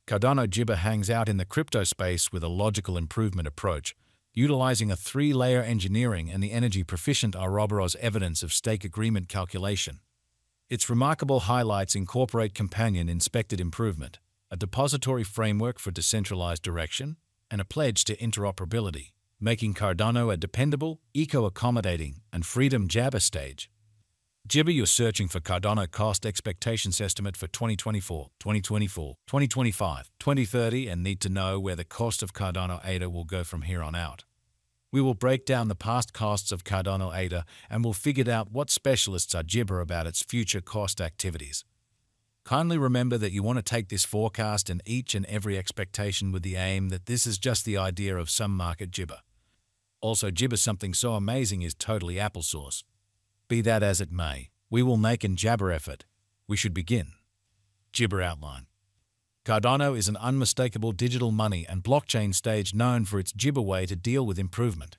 Cardano Gibber hangs out in the crypto space with a logical improvement approach, utilizing a three-layer engineering and the energy-proficient Ouroboros evidence of stake agreement calculation. Its remarkable highlights incorporate companion inspected improvement, a depository framework for decentralized direction, and a pledge to interoperability, making Cardano a dependable, eco-accommodating, and freedom Jabber stage. Gibber, you're searching for Cardano cost expectations estimate for 2024, 2025, 2030 and need to know where the cost of Cardano ADA will go from here on out. We will break down the past costs of Cardano ADA and will figure out what specialists are Gibber about its future cost activities. Kindly remember that you want to take this forecast and each and every expectation with the aim that this is just the idea of some market Gibber. Also, Gibber something so amazing is totally applesauce. Be that as it may, we will make an Jabber effort. We should begin. Gibber outline. Cardano is an unmistakable digital money and blockchain stage known for its Gibber way to deal with improvement.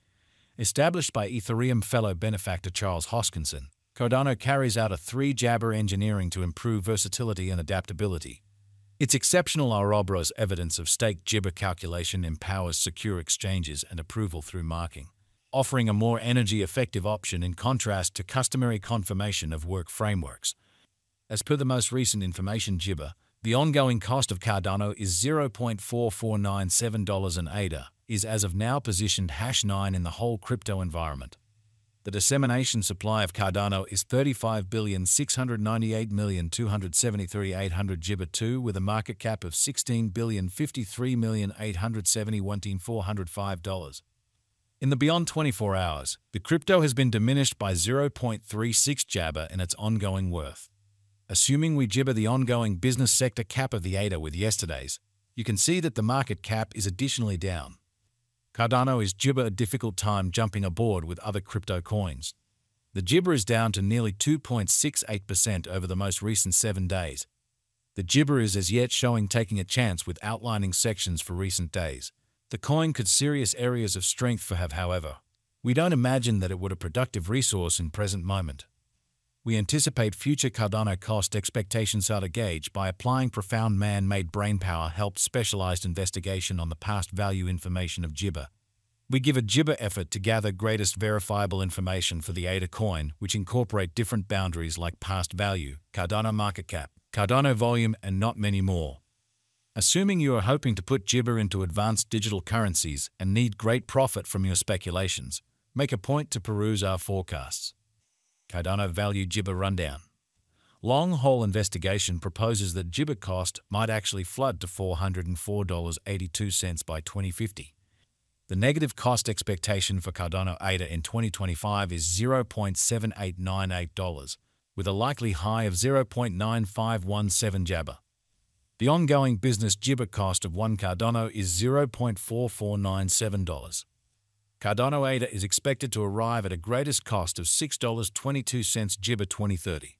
Established by Ethereum fellow benefactor Charles Hoskinson, Cardano carries out a three-Jabber engineering to improve versatility and adaptability. Its exceptional Ouroboros evidence of stake Gibber calculation empowers secure exchanges and approval through marking, offering a more energy-effective option in contrast to customary confirmation of work frameworks. As per the most recent information Gibber, the ongoing cost of Cardano is $0.4497 an ADA, is as of now positioned #9 in the whole crypto environment. The dissemination supply of Cardano is 35,698,273,800 Gibber 2 with a market cap of $16,053,871,405. In the beyond 24 hours, the crypto has been diminished by 0.36 Jabber in its ongoing worth. Assuming we Gibber the ongoing business sector cap of the ADA with yesterday's, you can see that the market cap is additionally down. Cardano is Gibber a difficult time jumping aboard with other crypto coins. The Gibber is down to nearly 2.68% over the most recent 7 days. The Gibber is as yet showing taking a chance with outlining sections for recent days. The coin could serious areas of strength for have, however. We don't imagine that it would a productive resource in present moment. We anticipate future Cardano cost expectations are to gauge by applying profound man-made brainpower helped specialized investigation on the past value information of Gibber. We give a Gibber effort to gather greatest verifiable information for the ADA coin, which incorporate different boundaries like past value, Cardano market cap, Cardano volume, and not many more. Assuming you are hoping to put Gibber into advanced digital currencies and need great profit from your speculations, make a point to peruse our forecasts. Cardano value Gibber rundown. Long haul investigation proposes that Gibber cost might actually flood to $404.82 by 2050. The negative cost expectation for Cardano ADA in 2025 is $0.7898, with a likely high of $0.9517 Jabber. The ongoing business Gibber cost of one Cardano is $0.4497. Cardano ADA is expected to arrive at a greatest cost of $6.22 Gibber 2030.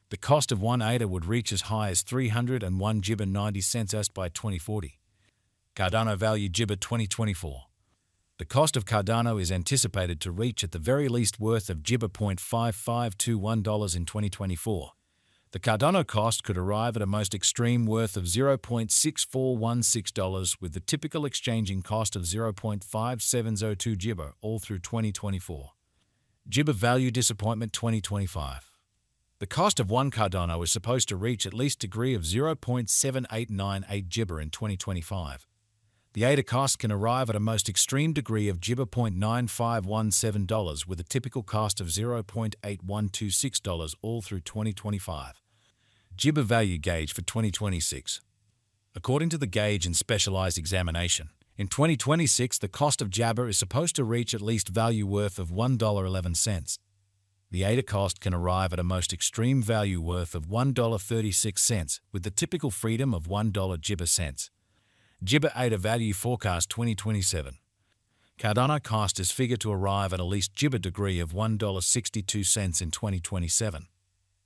The cost of one ADA would reach as high as 301 Gibber 90 cents by 2040. Cardano value Gibber 2024. The cost of Cardano is anticipated to reach at the very least worth of Gibber $0.5521 in 2024. The Cardano cost could arrive at a most extreme worth of $0.6416 with the typical exchanging cost of $0.5702 Gibber all through 2024. Gibber value disappointment 2025. The cost of one Cardano is supposed to reach at least degree of 0.7898 Gibber in 2025. The ADA cost can arrive at a most extreme degree of Gibber $0.9517 with a typical cost of $0.8126 all through 2025. Gibber value gauge for 2026. According to the gauge and specialized examination, in 2026 the cost of Jabber is supposed to reach at least value worth of $1.11. The ADA cost can arrive at a most extreme value worth of $1.36 with the typical freedom of $1 Gibber cents. Gibber ADA value forecast 2027. Cardano cost is figured to arrive at a least Gibber degree of $1.62 in 2027.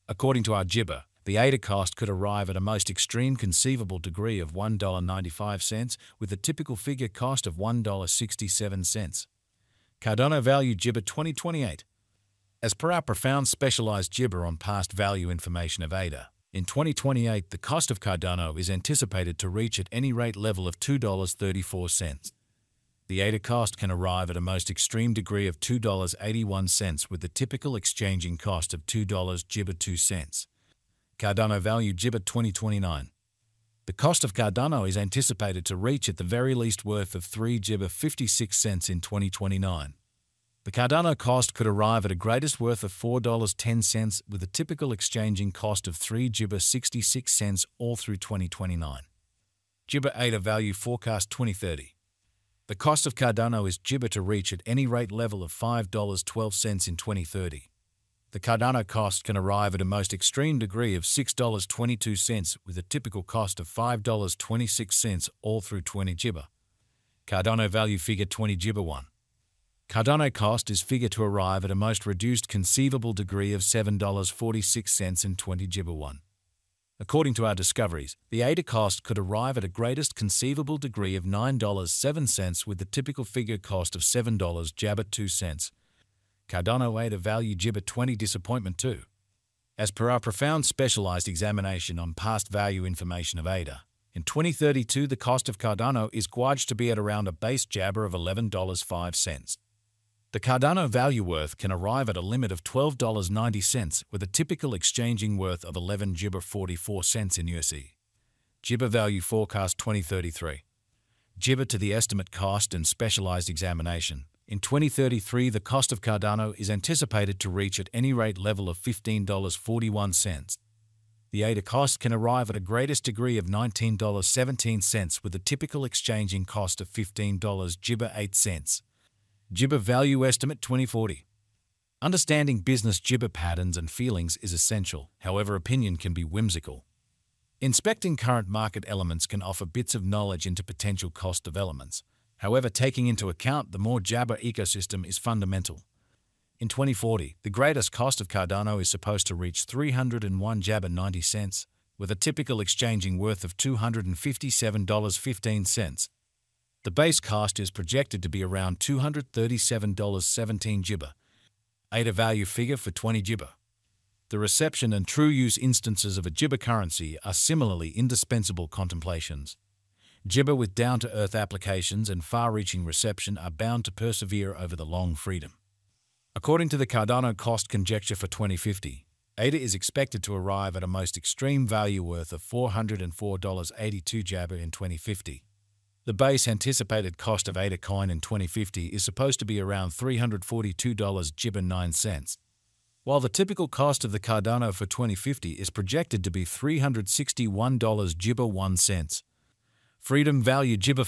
According to our Gibber, the ADA cost could arrive at a most extreme conceivable degree of $1.95 with a typical figure cost of $1.67. Cardano value Gibber 2028. As per our profound specialized Gibber on past value information of ADA, In 2028, the cost of Cardano is anticipated to reach at any rate level of $2.34. The ADA cost can arrive at a most extreme degree of $2.81, with the typical exchanging cost of $2.02. Cardano value GIBA 2029. The cost of Cardano is anticipated to reach at the very least worth of 3 GIBA 56 cents in 2029. The Cardano cost could arrive at a greatest worth of $4.10, with a typical exchanging cost of 3 GIBA 66 cents all through 2029. GIBA ADA value forecast 2030. The cost of Cardano is GIBA to reach at any rate level of $5.12 in 2030. The Cardano cost can arrive at a most extreme degree of $6.22, with a typical cost of $5.26 all through 20 GIBA. Cardano value figure 20 GIBA 1. Cardano cost is figured to arrive at a most reduced conceivable degree of $7.46 in 20 GIBA 1. According to our discoveries, the ADA cost could arrive at a greatest conceivable degree of $9.07, with the typical figure cost of $7.02. Cardano ADA value GIBA 20 disappointment 2. As per our profound specialized examination on past value information of ADA, in 2032 the cost of Cardano is gauged to be at around a base GIBA of $11.05. The Cardano value worth can arrive at a limit of $12.90, with a typical exchanging worth of 11 GIBA 44 cents in USD. GIBA value forecast 2033. GIBA to the estimate cost and specialized examination. In 2033, the cost of Cardano is anticipated to reach at any rate level of $15.41. The ADA cost can arrive at a greatest degree of $19.17, with a typical exchanging cost of $15 GIBA 8 cents. GIBA value estimate 2040. Understanding business GIBA patterns and feelings is essential, however opinion can be whimsical. Inspecting current market elements can offer bits of knowledge into potential cost developments. However, taking into account the more GIBA ecosystem is fundamental. In 2040, the greatest cost of Cardano is supposed to reach 301 GIBA 90 cents, with a typical exchanging worth of $257.15. The base cost is projected to be around $237.17 GIBA. ADA value figure for 20 GIBA. The reception and true use instances of a GIBA currency are similarly indispensable contemplations. GIBA with down-to-earth applications and far-reaching reception are bound to persevere over the long freedom. According to the Cardano cost conjecture for 2050, ADA is expected to arrive at a most extreme value worth of $404.82 GIBA in 2050. The base anticipated cost of ADA coin in 2050 is supposed to be around $342 GIBA 9 cents, while the typical cost of the Cardano for 2050 is projected to be $361 GIBA 1 cents. Freedom value GIBA